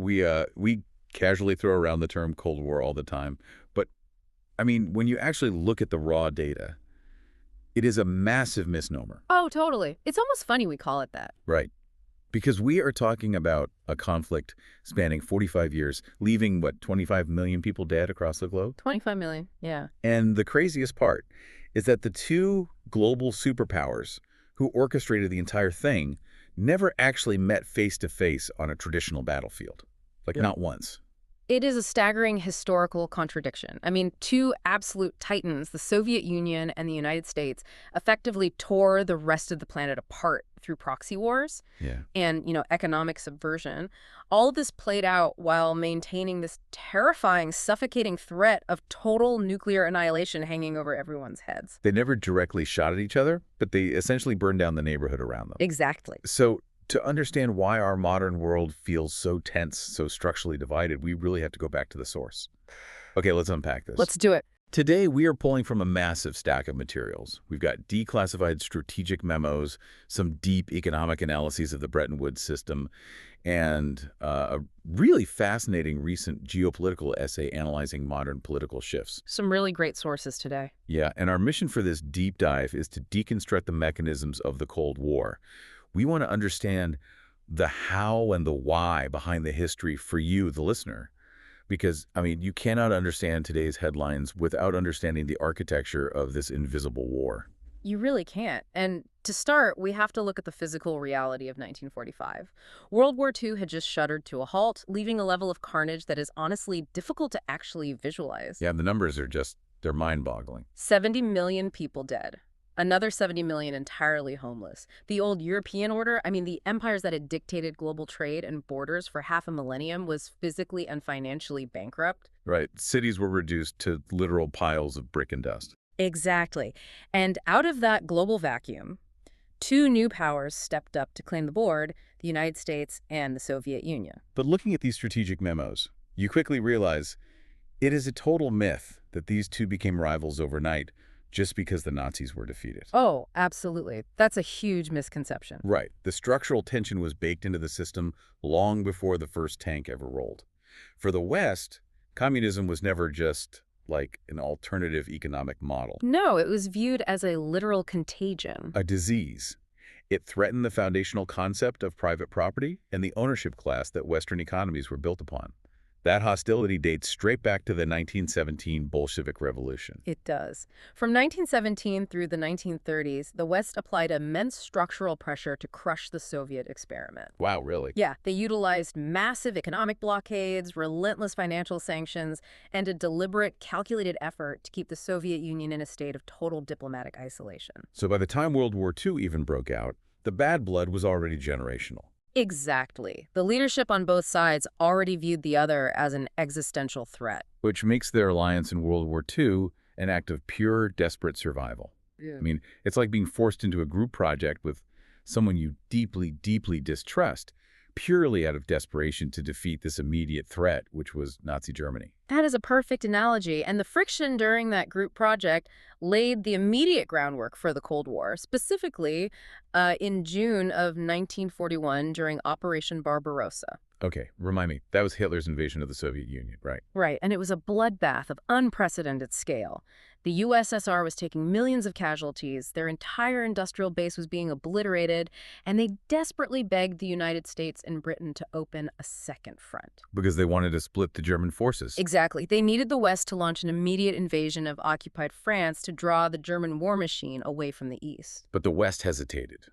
We casually throw around the term Cold War all the time, but I mean, when you actually look at the raw data, it is a massive misnomer. Oh, totally. It's almost funny we call it that. Right. Because we are talking about a conflict spanning 45 years, leaving, what, 25 million people dead across the globe? 25 million, yeah. And the craziest part is that the two global superpowers who orchestrated the entire thing never actually met face-to-face on a traditional battlefield. Like, not once. It is a staggering historical contradiction. I mean, two absolute titans, the Soviet Union and the United States, effectively tore the rest of the planet apart through proxy wars and, economic subversion. All of this played out while maintaining this terrifying, suffocating threat of total nuclear annihilation hanging over everyone's heads. They never directly shot at each other, but they essentially burned down the neighborhood around them. Exactly. So to understand why our modern world feels so tense, so structurally divided, we really have to go back to the source. Okay, let's unpack this. Let's do it. Today, we are pulling from a massive stack of materials. We've got declassified strategic memos, some deep economic analyses of the Bretton Woods system, and a really fascinating recent geopolitical essay analyzing modern political shifts. Some really great sources today. Yeah, and our mission for this deep dive is to deconstruct the mechanisms of the Cold War. We want to understand the how and the why behind the history for you, the listener. Because, I mean, you cannot understand today's headlines without understanding the architecture of this invisible war. You really can't. And to start, we have to look at the physical reality of 1945. World War II had just shuddered to a halt, leaving a level of carnage that is honestly difficult to actually visualize. Yeah, the numbers are they're mind-boggling. 70 million people dead. Another 70 million entirely homeless. The old European order, the empires that had dictated global trade and borders for half a millennium, was physically and financially bankrupt. Right. Cities were reduced to literal piles of brick and dust. Exactly. And out of that global vacuum, two new powers stepped up to claim the board, the United States and the Soviet Union. But looking at these strategic memos, you quickly realize it is a total myth that these two became rivals overnight just because the Nazis were defeated. Oh, absolutely. That's a huge misconception. Right. The structural tension was baked into the system long before the first tank ever rolled. For the West, communism was never just like an alternative economic model. No, it was viewed as a literal contagion. A disease. It threatened the foundational concept of private property and the ownership class that Western economies were built upon. That hostility dates straight back to the 1917 Bolshevik Revolution. It does. From 1917 through the 1930s, the West applied immense structural pressure to crush the Soviet experiment. Wow, really? Yeah, they utilized massive economic blockades, relentless financial sanctions, and a deliberate, calculated effort to keep the Soviet Union in a state of total diplomatic isolation. So by the time World War II even broke out, the bad blood was already generational. Exactly. The leadership on both sides already viewed the other as an existential threat. Which makes their alliance in World War II an act of pure, desperate survival. Yeah. I mean, it's like being forced into a group project with someone you deeply, deeply distrust, purely out of desperation to defeat this immediate threat, which was Nazi Germany. That is a perfect analogy, and the friction during that group project laid the immediate groundwork for the Cold War, specifically in June of 1941 during Operation Barbarossa. Okay, remind me, that was Hitler's invasion of the Soviet Union, right? Right, and it was a bloodbath of unprecedented scale. The USSR was taking millions of casualties, their entire industrial base was being obliterated, and they desperately begged the United States and Britain to open a second front. Because they wanted to split the German forces. Exactly. They needed the West to launch an immediate invasion of occupied France to draw the German war machine away from the East. But the West hesitated.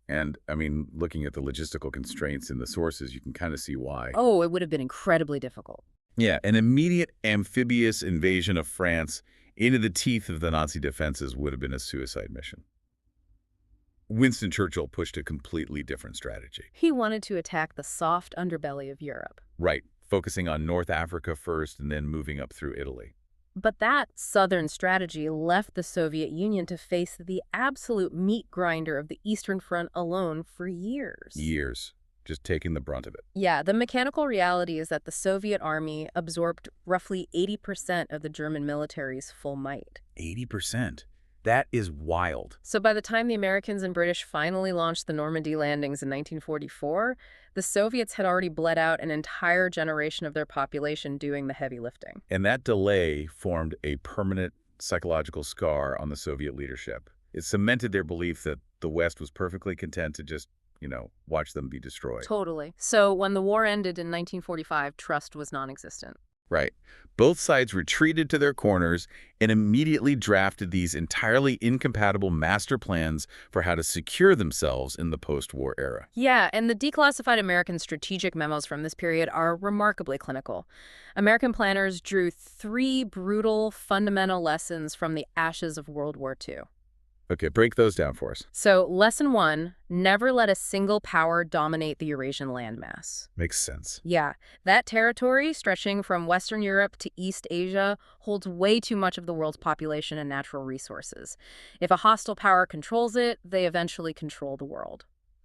And, I mean, looking at the logistical constraints in the sources, you can kind of see why. Oh, it would have been incredibly difficult. Yeah, an immediate amphibious invasion of France into the teeth of the Nazi defenses would have been a suicide mission. Winston Churchill pushed a completely different strategy. He wanted to attack the soft underbelly of Europe. Right, focusing on North Africa first and then moving up through Italy. But that southern strategy left the Soviet Union to face the absolute meat grinder of the Eastern Front alone for years. Years. Just taking the brunt of it. Yeah, the mechanical reality is that the Soviet army absorbed roughly 80% of the German military's full might. 80%? That is wild. So by the time the Americans and British finally launched the Normandy landings in 1944, the Soviets had already bled out an entire generation of their population doing the heavy lifting. And that delay formed a permanent psychological scar on the Soviet leadership. It cemented their belief that the West was perfectly content to just, watch them be destroyed. Totally. So when the war ended in 1945, trust was non-existent. Right. Both sides retreated to their corners and immediately drafted these entirely incompatible master plans for how to secure themselves in the post-war era. Yeah, and the declassified American strategic memos from this period are remarkably clinical. American planners drew 3 brutal, fundamental lessons from the ashes of World War II. Okay, break those down for us. So, lesson 1, never let a single power dominate the Eurasian landmass. Makes sense. Yeah, that territory, stretching from Western Europe to East Asia, holds way too much of the world's population and natural resources. If a hostile power controls it, they eventually control the world.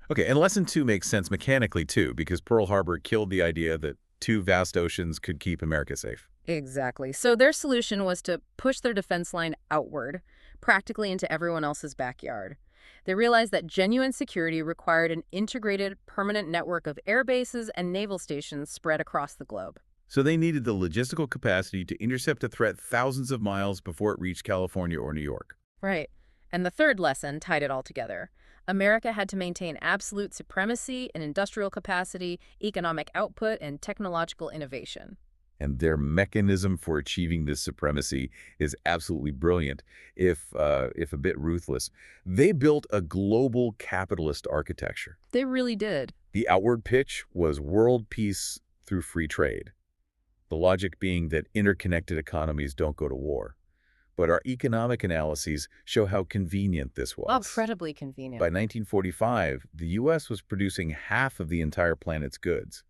Okay, and lesson 2 makes sense mechanically, too, because Pearl Harbor killed the idea that 2 vast oceans could keep America safe. Exactly. So their solution was to push their defense line outward, practically into everyone else's backyard. They realized that genuine security required an integrated, permanent network of air bases and naval stations spread across the globe. So they needed the logistical capacity to intercept a threat thousands of miles before it reached California or New York. Right. And the third lesson tied it all together. America had to maintain absolute supremacy in industrial capacity, economic output, and technological innovation. And their mechanism for achieving this supremacy is absolutely brilliant, if a bit ruthless. They built a global capitalist architecture. They really did. The outward pitch was world peace through free trade. The logic being that interconnected economies don't go to war. But our economic analyses show how convenient this was. Incredibly convenient. By 1945, the U.S. was producing half of the entire planet's goods.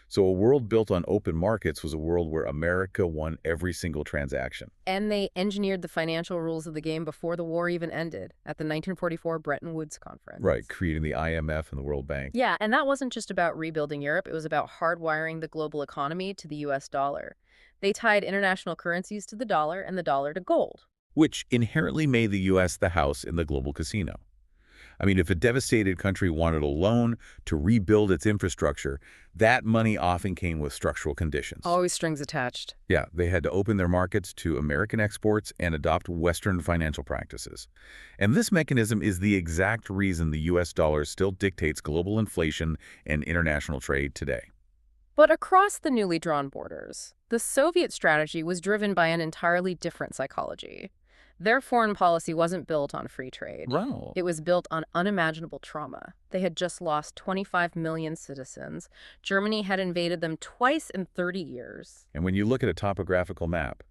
So a world built on open markets was a world where America won every single transaction. And they engineered the financial rules of the game before the war even ended at the 1944 Bretton Woods Conference. Right, creating the IMF and the World Bank. Yeah, and that wasn't just about rebuilding Europe. It was about hardwiring the global economy to the U.S. dollar. They tied international currencies to the dollar and the dollar to gold. Which inherently made the U.S. the house in the global casino. I mean, if a devastated country wanted a loan to rebuild its infrastructure, that money often came with structural conditions. Always strings attached. Yeah, they had to open their markets to American exports and adopt Western financial practices. And this mechanism is the exact reason the U.S. dollar still dictates global inflation and international trade today. But across the newly drawn borders, the Soviet strategy was driven by an entirely different psychology. Their foreign policy wasn't built on free trade. Wow. It was built on unimaginable trauma. They had just lost 25 million citizens. Germany had invaded them twice in 30 years. And when you look at a topographical map,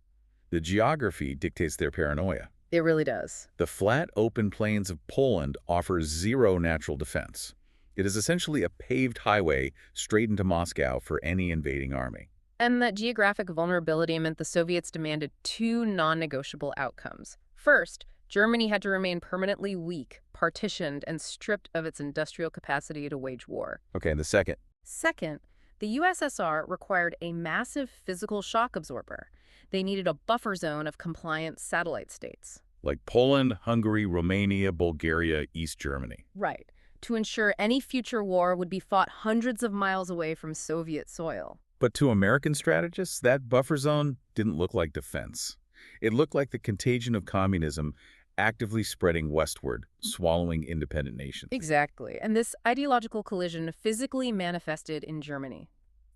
the geography dictates their paranoia. It really does. The flat, open plains of Poland offer zero natural defense. It is essentially a paved highway straight into Moscow for any invading army. And that geographic vulnerability meant the Soviets demanded 2 non-negotiable outcomes. First, Germany had to remain permanently weak, partitioned, and stripped of its industrial capacity to wage war. Okay, and the second? Second, the USSR required a massive physical shock absorber. They needed a buffer zone of compliant satellite states. Like Poland, Hungary, Romania, Bulgaria, East Germany. Right, to ensure any future war would be fought hundreds of miles away from Soviet soil. But to American strategists, that buffer zone didn't look like defense. It looked like the contagion of communism actively spreading westward, swallowing independent nations. Exactly. And this ideological collision physically manifested in Germany.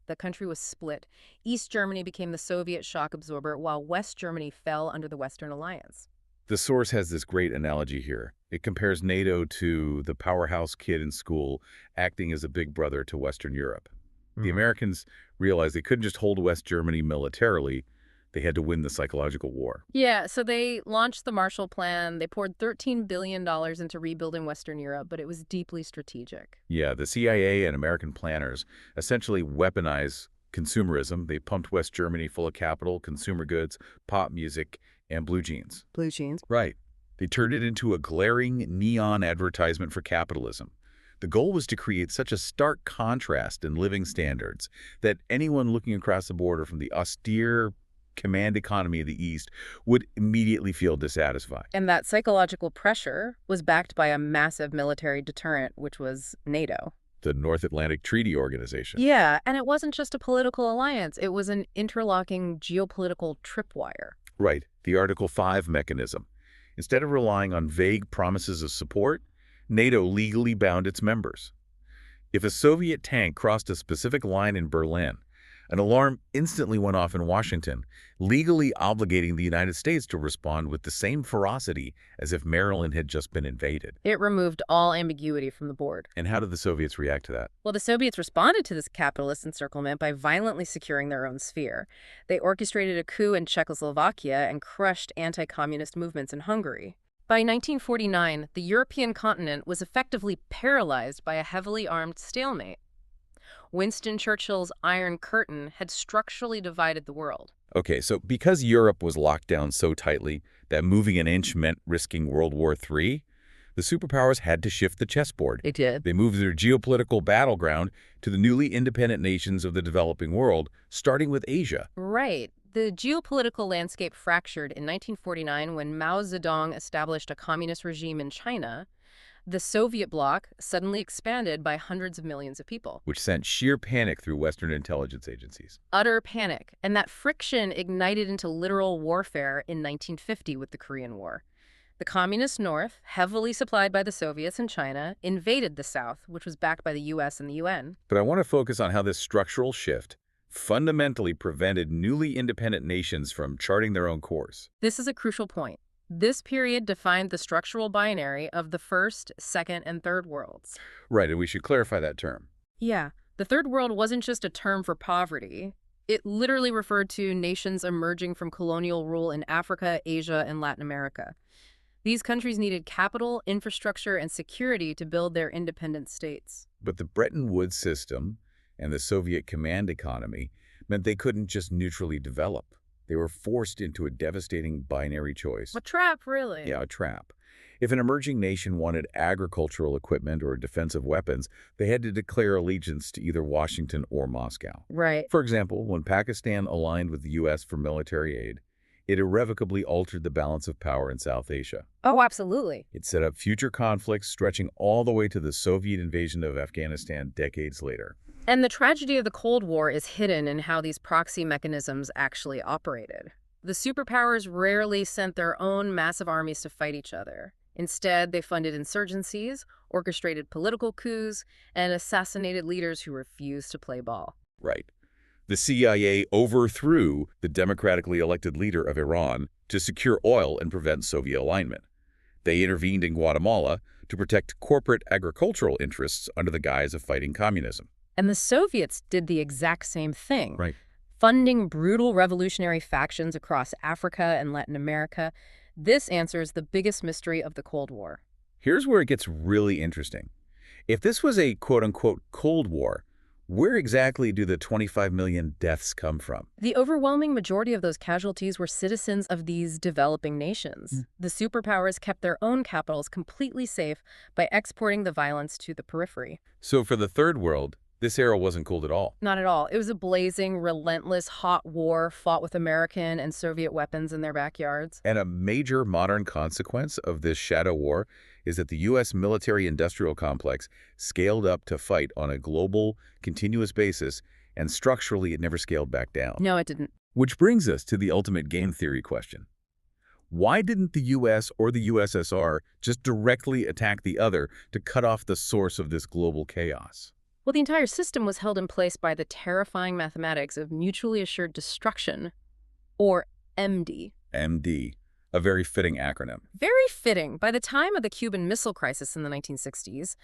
The country was split. East Germany became the Soviet shock absorber, while West Germany fell under the Western Alliance. The source has this great analogy here. It compares NATO to the powerhouse kid in school acting as a big brother to Western Europe. The Americans realized they couldn't just hold West Germany militarily. They had to win the psychological war. Yeah, so they launched the Marshall Plan. They poured $13 billion into rebuilding Western Europe, but it was deeply strategic. Yeah, the CIA and American planners essentially weaponized consumerism. They pumped West Germany full of capital, consumer goods, pop music, and blue jeans. Blue jeans. Right. They turned it into a glaring neon advertisement for capitalism. The goal was to create such a stark contrast in living standards that anyone looking across the border from the austere, command economy of the East would immediately feel dissatisfied. And that psychological pressure was backed by a massive military deterrent, which was NATO. The North Atlantic Treaty Organization. Yeah, and it wasn't just a political alliance. It was an interlocking geopolitical tripwire. Right, the Article 5 mechanism. Instead of relying on vague promises of support, NATO legally bound its members. If a Soviet tank crossed a specific line in Berlin, an alarm instantly went off in Washington, legally obligating the United States to respond with the same ferocity as if Maryland had just been invaded. It removed all ambiguity from the board. And how did the Soviets react to that? Well, the Soviets responded to this capitalist encirclement by violently securing their own sphere. They orchestrated a coup in Czechoslovakia and crushed anti-communist movements in Hungary. By 1949, the European continent was effectively paralyzed by a heavily armed stalemate. Winston Churchill's Iron Curtain had structurally divided the world. Okay, so because Europe was locked down so tightly that moving an inch meant risking World War III, the superpowers had to shift the chessboard. They did. They moved their geopolitical battleground to the newly independent nations of the developing world, starting with Asia. Right. The geopolitical landscape fractured in 1949 when Mao Zedong established a communist regime in China. The Soviet bloc suddenly expanded by hundreds of millions of people. Which sent sheer panic through Western intelligence agencies. Utter panic. And that friction ignited into literal warfare in 1950 with the Korean War. The communist North, heavily supplied by the Soviets and China, invaded the South, which was backed by the U.S. and the UN. But I want to focus on how this structural shift fundamentally prevented newly independent nations from charting their own course. This is a crucial point. This period defined the structural binary of the first, second, and third worlds. Right, and we should clarify that term. Yeah, the third world wasn't just a term for poverty. It literally referred to nations emerging from colonial rule in Africa, Asia, and Latin America. These countries needed capital, infrastructure, and security to build their independent states. But the Bretton Woods system and the Soviet command economy meant they couldn't just neutrally develop. They were forced into a devastating binary choice. A trap, really. Yeah, a trap. If an emerging nation wanted agricultural equipment or defensive weapons, they had to declare allegiance to either Washington or Moscow. Right. For example, when Pakistan aligned with the U.S. for military aid, it irrevocably altered the balance of power in South Asia. Oh, absolutely. It set up future conflicts stretching all the way to the Soviet invasion of Afghanistan decades later. And the tragedy of the Cold War is hidden in how these proxy mechanisms actually operated. The superpowers rarely sent their own massive armies to fight each other. Instead, they funded insurgencies, orchestrated political coups, and assassinated leaders who refused to play ball. Right. The CIA overthrew the democratically elected leader of Iran to secure oil and prevent Soviet alignment. They intervened in Guatemala to protect corporate agricultural interests under the guise of fighting communism. And the Soviets did the exact same thing. Right. Funding brutal revolutionary factions across Africa and Latin America. This answers the biggest mystery of the Cold War. Here's where it gets really interesting. If this was a quote-unquote Cold War, where exactly do the 25 million deaths come from? The overwhelming majority of those casualties were citizens of these developing nations. The superpowers kept their own capitals completely safe by exporting the violence to the periphery. So for the Third World, this era wasn't cool at all. Not at all. It was a blazing, relentless, hot war fought with American and Soviet weapons in their backyards. And a major modern consequence of this shadow war is that the U.S. military-industrial complex scaled up to fight on a global, continuous basis, and structurally it never scaled back down. No, it didn't. Which brings us to the ultimate game theory question. Why didn't the U.S. or the USSR just directly attack the other to cut off the source of this global chaos? Well, the entire system was held in place by the terrifying mathematics of mutually assured destruction, or MD. MD, a very fitting acronym. Very fitting. By the time of the Cuban Missile Crisis in the 1960s,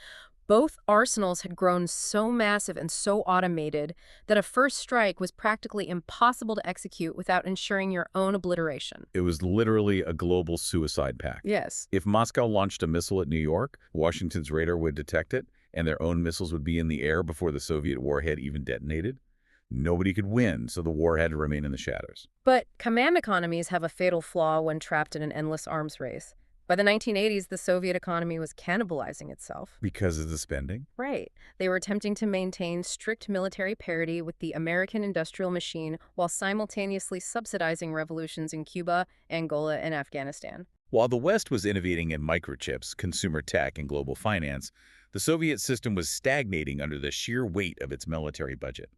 both arsenals had grown so massive and so automated that a first strike was practically impossible to execute without ensuring your own obliteration. It was literally a global suicide pact. Yes. If Moscow launched a missile at New York, Washington's radar would detect it, and their own missiles would be in the air before the Soviet warhead even detonated. Nobody could win, so the war had to remain in the shadows. But command economies have a fatal flaw when trapped in an endless arms race. By the 1980s, the Soviet economy was cannibalizing itself. Because of the spending? Right. They were attempting to maintain strict military parity with the American industrial machine while simultaneously subsidizing revolutions in Cuba, Angola, and Afghanistan. While the West was innovating in microchips, consumer tech, and global finance, the Soviet system was stagnating under the sheer weight of its military budget.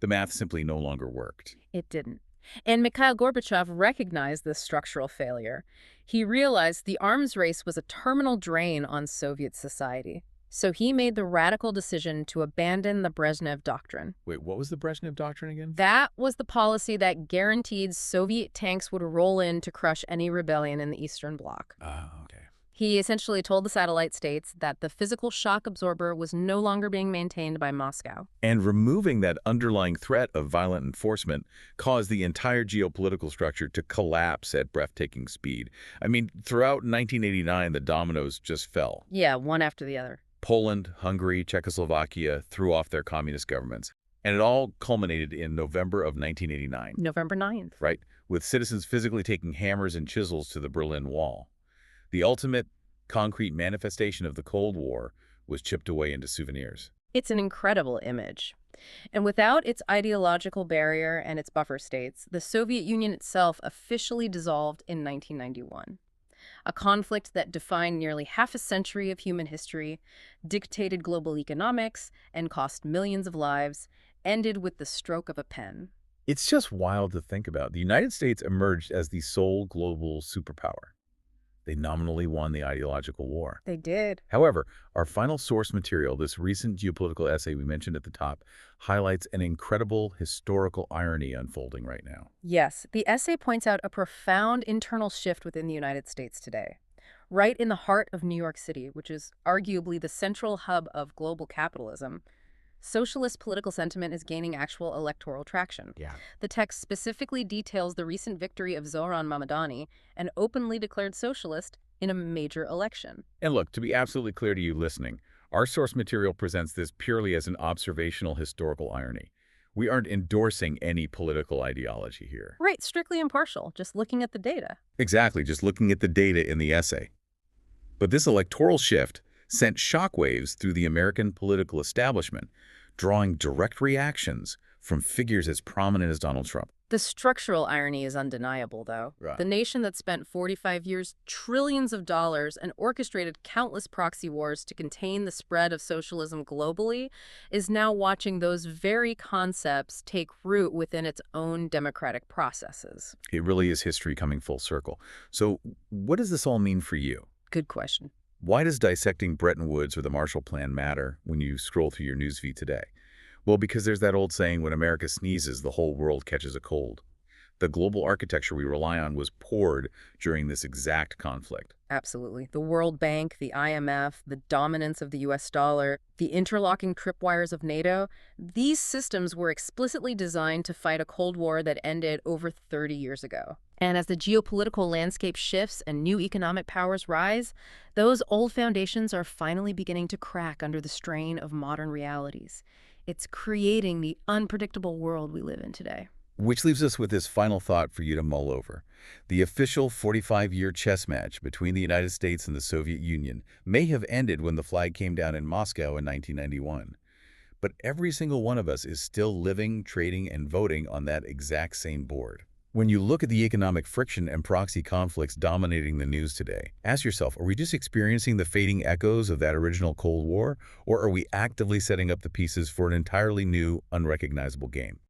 The math simply no longer worked. It didn't. And Mikhail Gorbachev recognized this structural failure. He realized the arms race was a terminal drain on Soviet society. So he made the radical decision to abandon the Brezhnev Doctrine. Wait, what was the Brezhnev Doctrine again? That was the policy that guaranteed Soviet tanks would roll in to crush any rebellion in the Eastern Bloc. Oh, okay. He essentially told the satellite states that the physical shock absorber was no longer being maintained by Moscow. And removing that underlying threat of violent enforcement caused the entire geopolitical structure to collapse at breathtaking speed. I mean, throughout 1989, the dominoes just fell. Yeah, one after the other. Poland, Hungary, Czechoslovakia threw off their communist governments. And it all culminated in November of 1989. November 9th. Right, with citizens physically taking hammers and chisels to the Berlin Wall. The ultimate concrete manifestation of the Cold War was chipped away into souvenirs. It's an incredible image. And without its ideological barrier and its buffer states, the Soviet Union itself officially dissolved in 1991. A conflict that defined nearly half a century of human history, dictated global economics, and cost millions of lives, ended with the stroke of a pen. It's just wild to think about. The United States emerged as the sole global superpower. They nominally won the ideological war. They did. However, our final source material, this recent geopolitical essay we mentioned at the top, highlights an incredible historical irony unfolding right now. Yes, the essay points out a profound internal shift within the United States today. Right in the heart of New York City, which is arguably the central hub of global capitalism, socialist political sentiment is gaining actual electoral traction. Yeah. The text specifically details the recent victory of Zoran Mamdani, an openly declared socialist, in a major election. And look, to be absolutely clear to you listening, our source material presents this purely as an observational historical irony. We aren't endorsing any political ideology here. Right, strictly impartial, just looking at the data. Exactly, just looking at the data in the essay. But this electoral shift sent shockwaves through the American political establishment, drawing direct reactions from figures as prominent as Donald Trump. The structural irony is undeniable, though. Right. The nation that spent 45 years, trillions of dollars, and orchestrated countless proxy wars to contain the spread of socialism globally is now watching those very concepts take root within its own democratic processes. It really is history coming full circle. So what does this all mean for you? Good question. Why does dissecting Bretton Woods or the Marshall Plan matter when you scroll through your newsfeed today? Well, because there's that old saying, when America sneezes, the whole world catches a cold. The global architecture we rely on was poured during this exact conflict. Absolutely. The World Bank, the IMF, the dominance of the US dollar, the interlocking tripwires of NATO, these systems were explicitly designed to fight a Cold War that ended over 30 years ago. And as the geopolitical landscape shifts and new economic powers rise, those old foundations are finally beginning to crack under the strain of modern realities. It's creating the unpredictable world we live in today. Which leaves us with this final thought for you to mull over. The official 45-year chess match between the United States and the Soviet Union may have ended when the flag came down in Moscow in 1991. But every single one of us is still living, trading, and voting on that exact same board. When you look at the economic friction and proxy conflicts dominating the news today, ask yourself, are we just experiencing the fading echoes of that original Cold War, or are we actively setting up the pieces for an entirely new, unrecognizable game?